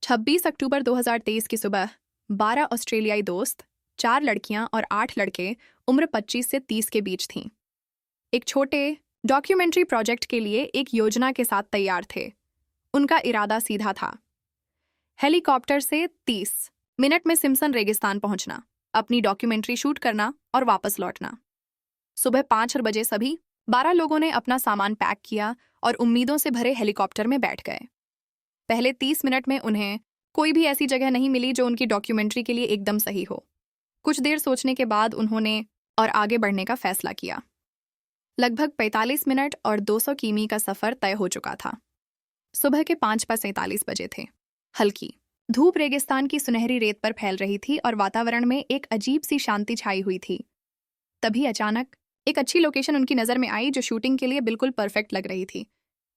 26 अक्टूबर 2023 की सुबह 12 ऑस्ट्रेलियाई दोस्त, 4 लड़कियां और 8 लड़के उम्र 25 से 30 के बीच थीं। एक छोटे डॉक्यूमेंट्री प्रोजेक्ट के लिए एक योजना के साथ तैयार थे। उनका इरादा सीधा था, हेलीकॉप्टर से 30 मिनट में सिम्सन रेगिस्तान पहुंचना, अपनी डॉक्यूमेंट्री शूट करना और वापस लौटना। सुबह 5 बजे सभी 12 लोगों ने अपना सामान पैक किया और उम्मीदों से भरे हेलीकॉप्टर में बैठ गए। पहले 30 मिनट में उन्हें कोई भी ऐसी जगह नहीं मिली जो उनकी डॉक्यूमेंट्री के लिए एकदम सही हो। कुछ देर सोचने के बाद उन्होंने और आगे बढ़ने का फैसला किया। लगभग 45 मिनट और 200 किमी का सफर तय हो चुका था। सुबह के 5:47 बजे थे। हल्की धूप रेगिस्तान की सुनहरी रेत पर फैल रही थी और वातावरण में एक अजीब सी शांति छाई हुई थी। तभी अचानक एक अच्छी लोकेशन उनकी नज़र में आई जो शूटिंग के लिए बिल्कुल परफेक्ट लग रही थी।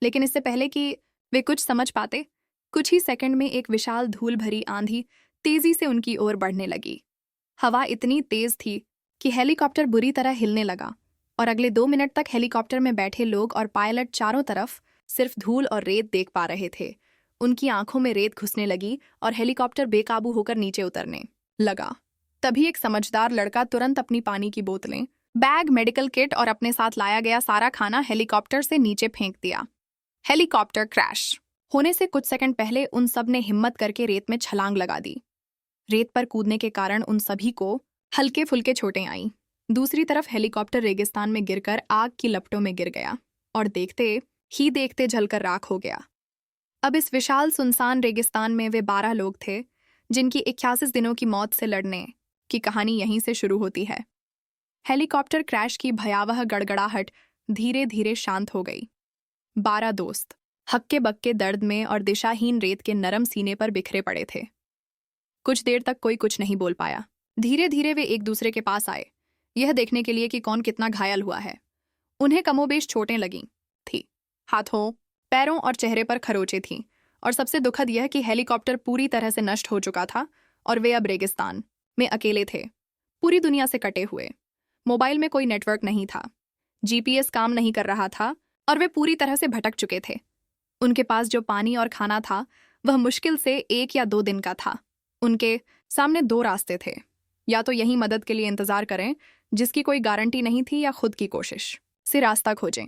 लेकिन इससे पहले कि वे कुछ समझ पाते, कुछ ही सेकंड में एक विशाल धूल भरी आंधी तेजी से उनकी ओर बढ़ने लगी। हवा इतनी तेज थी कि हेलीकॉप्टर बुरी तरह हिलने लगा और अगले 2 मिनट तक हेलीकॉप्टर में बैठे लोग और पायलट चारों तरफ सिर्फ धूल और रेत देख पा रहे थे। उनकी आंखों में रेत घुसने लगी और हेलीकॉप्टर बेकाबू होकर नीचे उतरने लगा। तभी एक समझदार लड़का तुरंत अपनी पानी की बोतलें, बैग, मेडिकल किट और अपने साथ लाया गया सारा खाना हेलीकॉप्टर से नीचे फेंक दिया। हेलीकॉप्टर क्रैश होने से कुछ सेकंड पहले उन सब ने हिम्मत करके रेत में छलांग लगा दी। रेत पर कूदने के कारण उन सभी को हल्के फुल्के चोटें आईं। दूसरी तरफ हेलीकॉप्टर रेगिस्तान में गिरकर आग की लपटों में गिर गया और देखते ही देखते जलकर राख हो गया। अब इस विशाल सुनसान रेगिस्तान में वे 12 लोग थे जिनकी 81 दिनों की मौत से लड़ने की कहानी यहीं से शुरू होती है। हेलीकॉप्टर क्रैश की भयावह गड़गड़ाहट धीरे धीरे शांत हो गई। 12 दोस्त हक्के बक्के दर्द में और दिशाहीन रेत के नरम सीने पर बिखरे पड़े थे। कुछ देर तक कोई कुछ नहीं बोल पाया। धीरे धीरे वे एक दूसरे के पास आए, यह देखने के लिए कि कौन कितना घायल हुआ है। उन्हें कमोबेश चोटें लगी थी, हाथों, पैरों और चेहरे पर खरोंचें थीं, और सबसे दुखद यह कि हेलीकॉप्टर पूरी तरह से नष्ट हो चुका था और वे अब रेगिस्तान में अकेले थे, पूरी दुनिया से कटे हुए। मोबाइल में कोई नेटवर्क नहीं था, GPS काम नहीं कर रहा था और वे पूरी तरह से भटक चुके थे। उनके पास जो पानी और खाना था वह मुश्किल से 1 या 2 दिन का था। उनके सामने 2 रास्ते थे, या तो यही मदद के लिए इंतजार करें जिसकी कोई गारंटी नहीं थी, या खुद की कोशिश से रास्ता खोजें।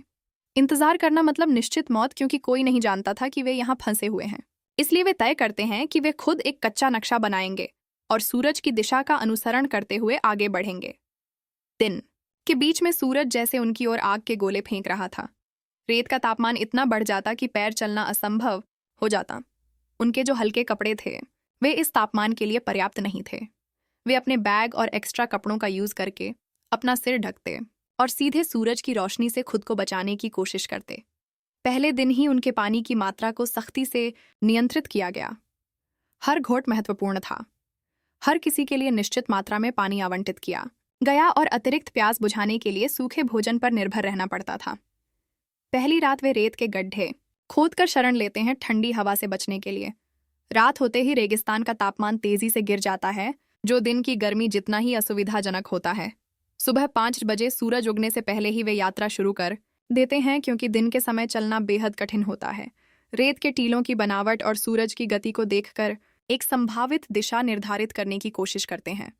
इंतजार करना मतलब निश्चित मौत, क्योंकि कोई नहीं जानता था कि वे यहाँ फंसे हुए हैं। इसलिए वे तय करते हैं कि वे खुद एक कच्चा नक्शा बनाएंगे और सूरज की दिशा का अनुसरण करते हुए आगे बढ़ेंगे। दिन के बीच में सूरज जैसे उनकी ओर आग के गोले फेंक रहा था। रेत का तापमान इतना बढ़ जाता कि पैर चलना असंभव हो जाता। उनके जो हल्के कपड़े थे वे इस तापमान के लिए पर्याप्त नहीं थे। वे अपने बैग और एक्स्ट्रा कपड़ों का यूज करके अपना सिर ढकते और सीधे सूरज की रोशनी से खुद को बचाने की कोशिश करते। पहले दिन ही उनके पानी की मात्रा को सख्ती से नियंत्रित किया गया। हर घोट महत्वपूर्ण था। हर किसी के लिए निश्चित मात्रा में पानी आवंटित किया गया और अतिरिक्त प्यास बुझाने के लिए सूखे भोजन पर निर्भर रहना पड़ता था। पहली रात वे रेत के गड्ढे खोदकर शरण लेते हैं ठंडी हवा से बचने के लिए। रात होते ही रेगिस्तान का तापमान तेजी से गिर जाता है, जो दिन की गर्मी जितना ही असुविधाजनक होता है। सुबह 5 बजे सूरज उगने से पहले ही वे यात्रा शुरू कर देते हैं, क्योंकि दिन के समय चलना बेहद कठिन होता है। रेत के टीलों की बनावट और सूरज की गति को देखकर एक संभावित दिशा निर्धारित करने की कोशिश करते हैं।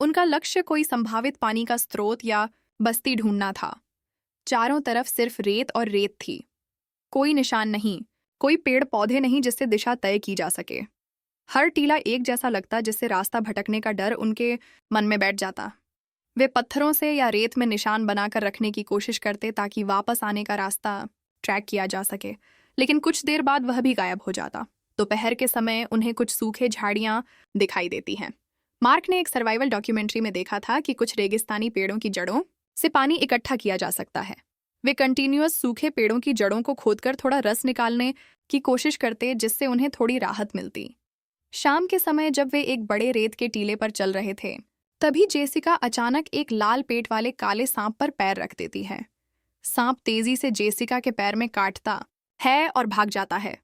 उनका लक्ष्य कोई संभावित पानी का स्रोत या बस्ती ढूंढना था। चारों तरफ सिर्फ रेत और रेत थी। कोई निशान नहीं, कोई पेड़ पौधे नहीं जिससे दिशा तय की जा सके। हर टीला एक जैसा लगता, जिससे रास्ता भटकने का डर उनके मन में बैठ जाता। वे पत्थरों से या रेत में निशान बनाकर रखने की कोशिश करते ताकि वापस आने का रास्ता ट्रैक किया जा सके, लेकिन कुछ देर बाद वह भी गायब हो जाता। दोपहर के समय उन्हें कुछ सूखे झाड़ियां दिखाई देती हैं। मार्क ने एक सर्वाइवल डॉक्यूमेंट्री में देखा था कि कुछ रेगिस्तानी पेड़ों की जड़ों से पानी इकट्ठा किया जा सकता है। वे कंटिन्यूअस सूखे पेड़ों की जड़ों को खोदकर थोड़ा रस निकालने की कोशिश करते, जिससे उन्हें थोड़ी राहत मिलती। शाम के समय जब वे एक बड़े रेत के टीले पर चल रहे थे, तभी जेसिका अचानक एक लाल पेट वाले काले सांप पर पैर रख देती है। सांप तेजी से जेसिका के पैर में काटता है और भाग जाता है।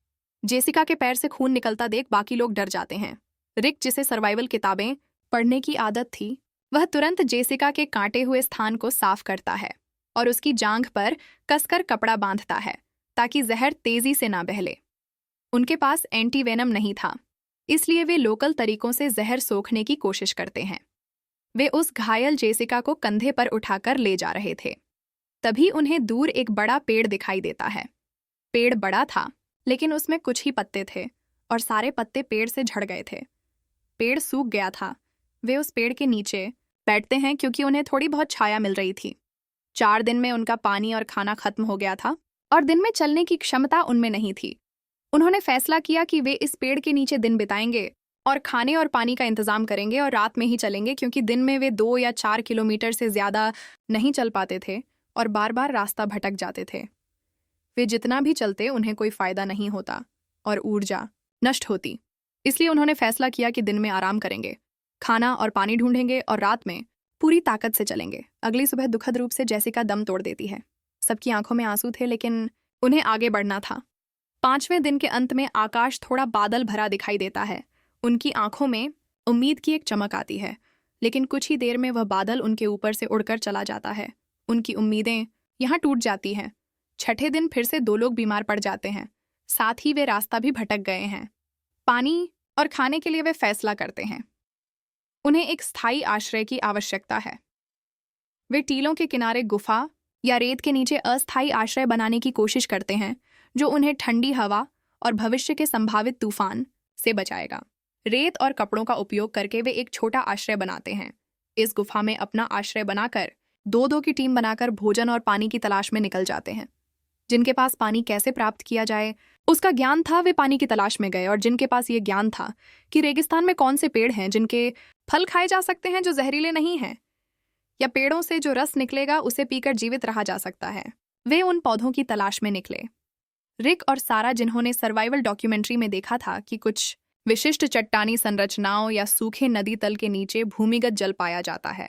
जेसिका के पैर से खून निकलता देख बाकी लोग डर जाते हैं। रिक, जिसे सर्वाइवल किताबें पढ़ने की आदत थी, वह तुरंत जेसिका के काटे हुए स्थान को साफ करता है और उसकी जांघ पर कसकर कपड़ा बांधता है ताकि जहर तेजी से ना बहले। उनके पास एंटीवेनम नहीं था, इसलिए वे लोकल तरीकों से जहर सोखने की कोशिश करते हैं। वे उस घायल जेसिका को कंधे पर उठाकर ले जा रहे थे। तभी उन्हें दूर एक बड़ा पेड़ दिखाई देता है। पेड़ बड़ा था, लेकिन उसमें कुछ ही पत्ते थे और सारे पत्ते पेड़ से झड़ गए थे। पेड़ सूख गया था। वे उस पेड़ के नीचे बैठते हैं क्योंकि उन्हें थोड़ी बहुत छाया मिल रही थी। 4 दिन में उनका पानी और खाना खत्म हो गया था और दिन में चलने की क्षमता उनमें नहीं थी। उन्होंने फैसला किया कि वे इस पेड़ के नीचे दिन बिताएंगे और खाने और पानी का इंतजाम करेंगे और रात में ही चलेंगे, क्योंकि दिन में वे 2 या 4 किलोमीटर से ज़्यादा नहीं चल पाते थे और बार बार रास्ता भटक जाते थे। वे जितना भी चलते उन्हें कोई फ़ायदा नहीं होता और ऊर्जा नष्ट होती। इसलिए उन्होंने फैसला किया कि दिन में आराम करेंगे, खाना और पानी ढूंढेंगे और रात में पूरी ताकत से चलेंगे। अगली सुबह दुखद रूप से जेसिका दम तोड़ देती है। सबकी आंखों में आंसू थे, लेकिन उन्हें आगे बढ़ना था। 5वें दिन के अंत में आकाश थोड़ा बादल भरा दिखाई देता है। उनकी आंखों में उम्मीद की एक चमक आती है, लेकिन कुछ ही देर में वह बादल उनके ऊपर से उड़कर चला जाता है। उनकी उम्मीदें यहाँ टूट जाती हैं। 6ठे दिन फिर से 2 लोग बीमार पड़ जाते हैं। साथ ही वे रास्ता भी भटक गए हैं। पानी और खाने के लिए वे फैसला करते हैं। उन्हें एक स्थायी आश्रय की आवश्यकता है। वे टीलों के किनारे गुफा या रेत के नीचे अस्थायी आश्रय बनाने की कोशिश करते हैं, जो उन्हें ठंडी हवा और भविष्य के संभावित तूफान से बचाएगा। रेत और कपड़ों का उपयोग करके वे एक छोटा आश्रय बनाते हैं। इस गुफा में अपना आश्रय बनाकर 2-2 की टीम बनाकर भोजन और पानी की तलाश में निकल जाते हैं। जिनके पास पानी कैसे प्राप्त किया जाए उसका ज्ञान था, वे पानी की तलाश में गए, और जिनके पास ये ज्ञान था कि रेगिस्तान में कौन से पेड़ हैं जिनके फल खाए जा सकते हैं जो जहरीले नहीं हैं, या पेड़ों से जो रस निकलेगा उसे पीकर जीवित रहा जा सकता है, वे उन पौधों की तलाश में निकले। रिक और सारा, जिन्होंने सर्वाइवल डॉक्यूमेंट्री में देखा था कि कुछ विशिष्ट चट्टानी संरचनाओं या सूखे नदी तल के नीचे भूमिगत जल पाया जाता है,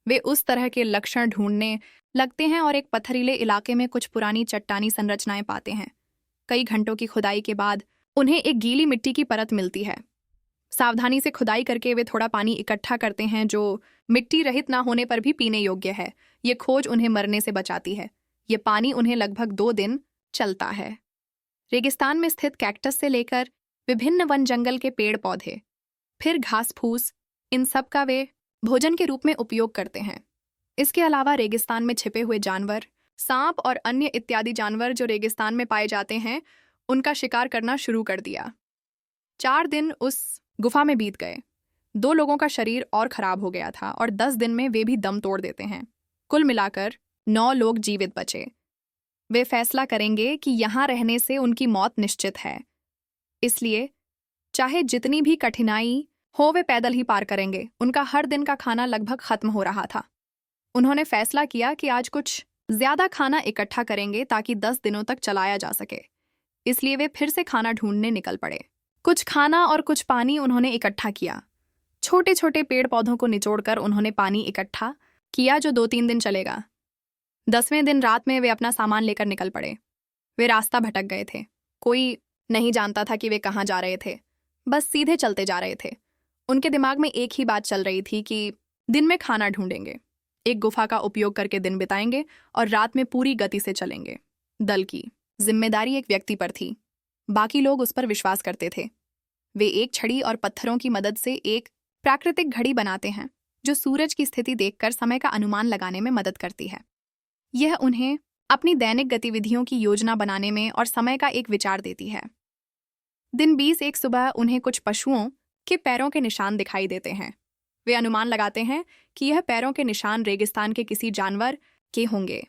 वे उस तरह के लक्षण ढूंढने लगते हैं और एक पथरीले इलाके में कुछ पुरानी चट्टानी संरचनाएं पाते हैं। कई घंटों की खुदाई के बाद उन्हें एक गीली मिट्टी की परत मिलती है। सावधानी से खुदाई करके वे थोड़ा पानी इकट्ठा करते हैं, जो मिट्टी रहित ना होने पर भी पीने योग्य है। ये खोज उन्हें मरने से बचाती है। ये पानी उन्हें लगभग 2 दिन चलता है। रेगिस्तान में स्थित कैक्टस से लेकर विभिन्न वन जंगल के पेड़ पौधे, फिर घास फूस, इन सब का वे भोजन के रूप में उपयोग करते हैं। इसके अलावा रेगिस्तान में छिपे हुए जानवर, सांप और अन्य इत्यादि जानवर जो रेगिस्तान में पाए जाते हैं, उनका शिकार करना शुरू कर दिया। 4 दिन उस गुफा में बीत गए। 2 लोगों का शरीर और खराब हो गया था और 10 दिन में वे भी दम तोड़ देते हैं। कुल मिलाकर 9 लोग जीवित बचे। वे फैसला करेंगे कि यहाँ रहने से उनकी मौत निश्चित है, इसलिए चाहे जितनी भी कठिनाई हो वे पैदल ही पार करेंगे। उनका हर दिन का खाना लगभग खत्म हो रहा था। उन्होंने फैसला किया कि आज कुछ ज्यादा खाना इकट्ठा करेंगे ताकि 10 दिनों तक चलाया जा सके। इसलिए वे फिर से खाना ढूंढने निकल पड़े। कुछ खाना और कुछ पानी उन्होंने इकट्ठा किया। छोटे छोटे पेड़ पौधों को निचोड़कर उन्होंने पानी इकट्ठा किया जो 2-3 दिन चलेगा। 10वें दिन रात में वे अपना सामान लेकर निकल पड़े। वे रास्ता भटक गए थे। कोई नहीं जानता था कि वे कहाँ जा रहे थे, बस सीधे चलते जा रहे थे। उनके दिमाग में एक ही बात चल रही थी कि दिन में खाना ढूंढेंगे, एक गुफा का उपयोग करके दिन बिताएंगे और रात में पूरी गति से चलेंगे। दल की जिम्मेदारी एक व्यक्ति पर थी, बाकी लोग उस पर विश्वास करते थे। वे एक छड़ी और पत्थरों की मदद से एक प्राकृतिक घड़ी बनाते हैं जो सूरज की स्थिति देखकर समय का अनुमान लगाने में मदद करती है। यह उन्हें अपनी दैनिक गतिविधियों की योजना बनाने में और समय का एक विचार देती है। दिन 20 एक सुबह उन्हें कुछ पशुओं के पैरों के निशान दिखाई देते हैं। वे अनुमान लगाते हैं कि यह पैरों के निशान रेगिस्तान के किसी जानवर के होंगे,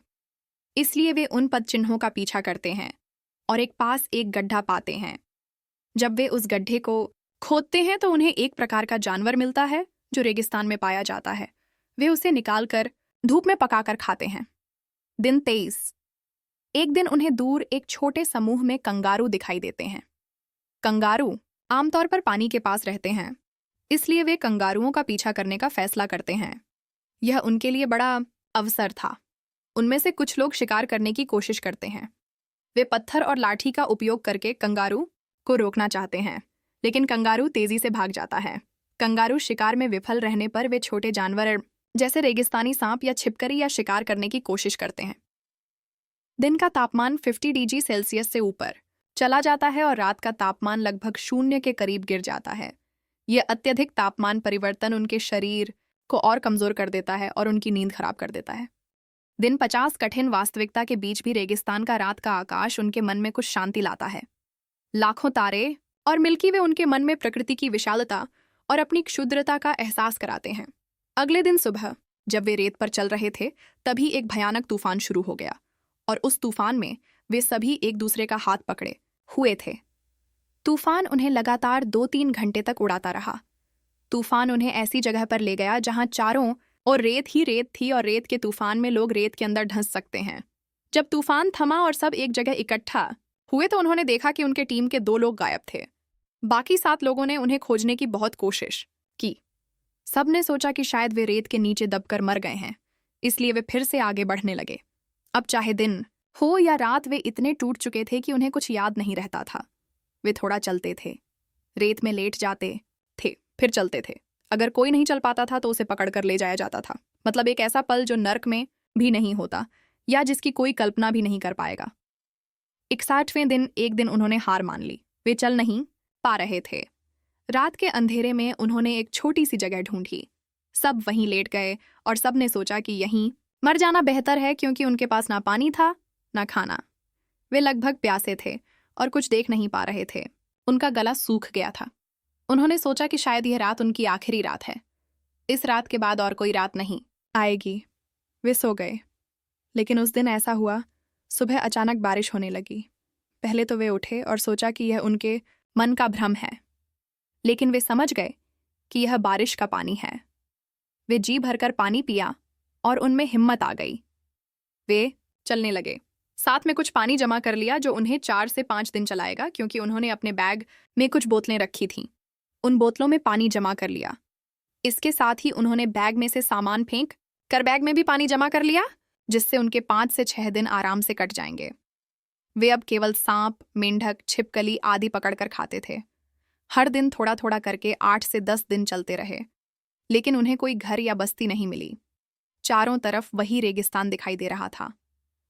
इसलिए वे उन पद चिन्हों का पीछा करते हैं और एक पास एक गड्ढा पाते हैं। जब वे उस गड्ढे को खोदते हैं तो उन्हें एक प्रकार का जानवर मिलता है जो रेगिस्तान में पाया जाता है। वे उसे निकालकर धूप में पकाकर खाते हैं। दिन 23 एक दिन उन्हें दूर एक छोटे समूह में कंगारू दिखाई देते हैं। कंगारू आमतौर पर पानी के पास रहते हैं, इसलिए वे कंगारुओं का पीछा करने का फैसला करते हैं। यह उनके लिए बड़ा अवसर था। उनमें से कुछ लोग शिकार करने की कोशिश करते हैं। वे पत्थर और लाठी का उपयोग करके कंगारू को रोकना चाहते हैं, लेकिन कंगारू तेजी से भाग जाता है। कंगारू शिकार में विफल रहने पर वे छोटे जानवर जैसे रेगिस्तानी सांप या छिपकली या शिकार करने की कोशिश करते हैं। दिन का तापमान 50 डिग्री सेल्सियस से ऊपर चला जाता है और रात का तापमान लगभग 0 के करीब गिर जाता है। यह अत्यधिक तापमान परिवर्तन उनके शरीर को और कमजोर कर देता है और उनकी नींद खराब कर देता है। दिन 50 कठिन वास्तविकता के बीच भी रेगिस्तान का रात का आकाश उनके मन में कुछ शांति लाता है। लाखों तारे और मिल्की वे उनके मन में प्रकृति की विशालता और अपनी क्षुद्रता का एहसास कराते हैं। अगले दिन सुबह जब वे रेत पर चल रहे थे, तभी एक भयानक तूफान शुरू हो गया और उस तूफान में वे सभी एक दूसरे का हाथ पकड़े हुए थे। तूफान उन्हें लगातार 2-3 घंटे तक उड़ाता रहा। तूफान उन्हें ऐसी जगह पर ले गया जहां चारों और रेत ही रेत थी और रेत के तूफान में लोग रेत के अंदर धंस सकते हैं। जब तूफान थमा और सब एक जगह इकट्ठा हुए तो उन्होंने देखा कि उनके टीम के 2 लोग गायब थे। बाकी 7 लोगों ने उन्हें खोजने की बहुत कोशिश की। सब ने सोचा कि शायद वे रेत के नीचे दबकर मर गए हैं, इसलिए वे फिर से आगे बढ़ने लगे। अब चाहे दिन हो या रात, वे इतने टूट चुके थे कि उन्हें कुछ याद नहीं रहता था। वे थोड़ा चलते थे, रेत में लेट जाते थे, फिर चलते थे। अगर कोई नहीं चल पाता था तो उसे पकड़कर ले जाया जाता था। मतलब एक ऐसा पल जो नर्क में भी नहीं होता या जिसकी कोई कल्पना भी नहीं कर पाएगा। 61वें दिन एक दिन उन्होंने हार मान ली। वे चल नहीं पा रहे थे। रात के अंधेरे में उन्होंने एक छोटी सी जगह ढूंढी। सब वहीं लेट गए और सब ने सोचा कि यहीं मर जाना बेहतर है, क्योंकि उनके पास ना पानी था ना खाना। वे लगभग प्यासे थे और कुछ देख नहीं पा रहे थे। उनका गला सूख गया था। उन्होंने सोचा कि शायद यह रात उनकी आखिरी रात है। इस रात के बाद और कोई रात नहीं आएगी। वे सो गए। लेकिन उस दिन ऐसा हुआ, सुबह अचानक बारिश होने लगी। पहले तो वे उठे और सोचा कि यह उनके मन का भ्रम है, लेकिन वे समझ गए कि यह बारिश का पानी है। वे जी भरकर पानी पिया और उनमें हिम्मत आ गई। वे चलने लगे। साथ में कुछ पानी जमा कर लिया जो उन्हें 4 से 5 दिन चलाएगा, क्योंकि उन्होंने अपने बैग में कुछ बोतलें रखी थीं। उन बोतलों में पानी जमा कर लिया। इसके साथ ही उन्होंने बैग में से सामान फेंक कर बैग में भी पानी जमा कर लिया, जिससे उनके 5 से 6 दिन आराम से कट जाएंगे। वे अब केवल सांप, मेंढक, छिपकली आदि पकड़कर खाते थे। हर दिन थोड़ा थोड़ा करके 8 से 10 दिन चलते रहे, लेकिन उन्हें कोई घर या बस्ती नहीं मिली। चारों तरफ वही रेगिस्तान दिखाई दे रहा था।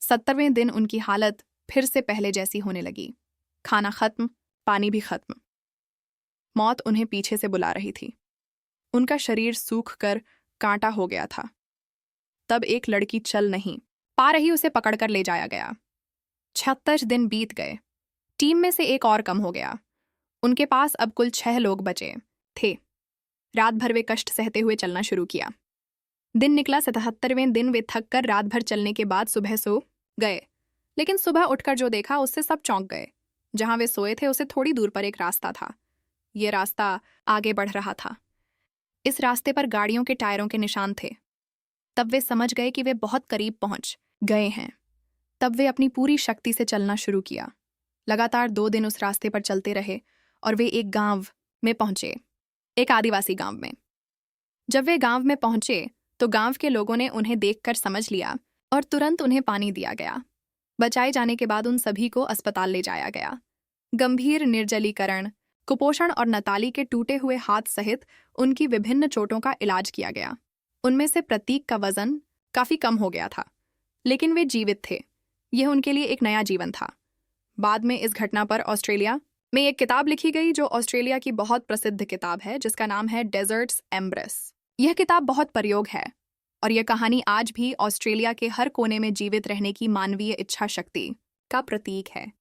70वें दिन उनकी हालत फिर से पहले जैसी होने लगी। खाना खत्म, पानी भी खत्म। मौत उन्हें पीछे से बुला रही थी। उनका शरीर सूख कर कांटा हो गया था। तब एक लड़की चल नहीं पा रही, उसे पकड़कर ले जाया गया। 36 दिन बीत गए। टीम में से एक और कम हो गया। उनके पास अब कुल 6 लोग बचे थे। रात भर वे कष्ट सहते हुए चलना शुरू किया। दिन निकला 77वें दिन। वे थक कर रात भर चलने के बाद सुबह सो गए, लेकिन सुबह उठकर जो देखा उससे सब चौंक गए। जहां वे सोए थे उसे थोड़ी दूर पर एक रास्ता था। ये रास्ता आगे बढ़ रहा था। इस रास्ते पर गाड़ियों के टायरों के निशान थे। तब वे समझ गए कि वे बहुत करीब पहुंच गए हैं। तब वे अपनी पूरी शक्ति से चलना शुरू किया। लगातार 2 दिन उस रास्ते पर चलते रहे और वे एक गांव में पहुंचे, एक आदिवासी गांव में। जब वे गांव में पहुंचे तो गांव के लोगों ने उन्हें देखकर समझ लिया और तुरंत उन्हें पानी दिया गया। बचाए जाने के बाद उन सभी को अस्पताल ले जाया गया। गंभीर निर्जलीकरण, कुपोषण और नताली के टूटे हुए हाथ सहित उनकी विभिन्न चोटों का इलाज किया गया। उनमें से प्रत्येक का वजन काफी कम हो गया था, लेकिन वे जीवित थे। यह उनके लिए एक नया जीवन था। बाद में इस घटना पर ऑस्ट्रेलिया में एक किताब लिखी गई, जो ऑस्ट्रेलिया की बहुत प्रसिद्ध किताब है, जिसका नाम है डेजर्ट्स एम्ब्रेस। यह किताब बहुत प्रयोग है और यह कहानी आज भी ऑस्ट्रेलिया के हर कोने में जीवित रहने की मानवीय इच्छा शक्ति का प्रतीक है।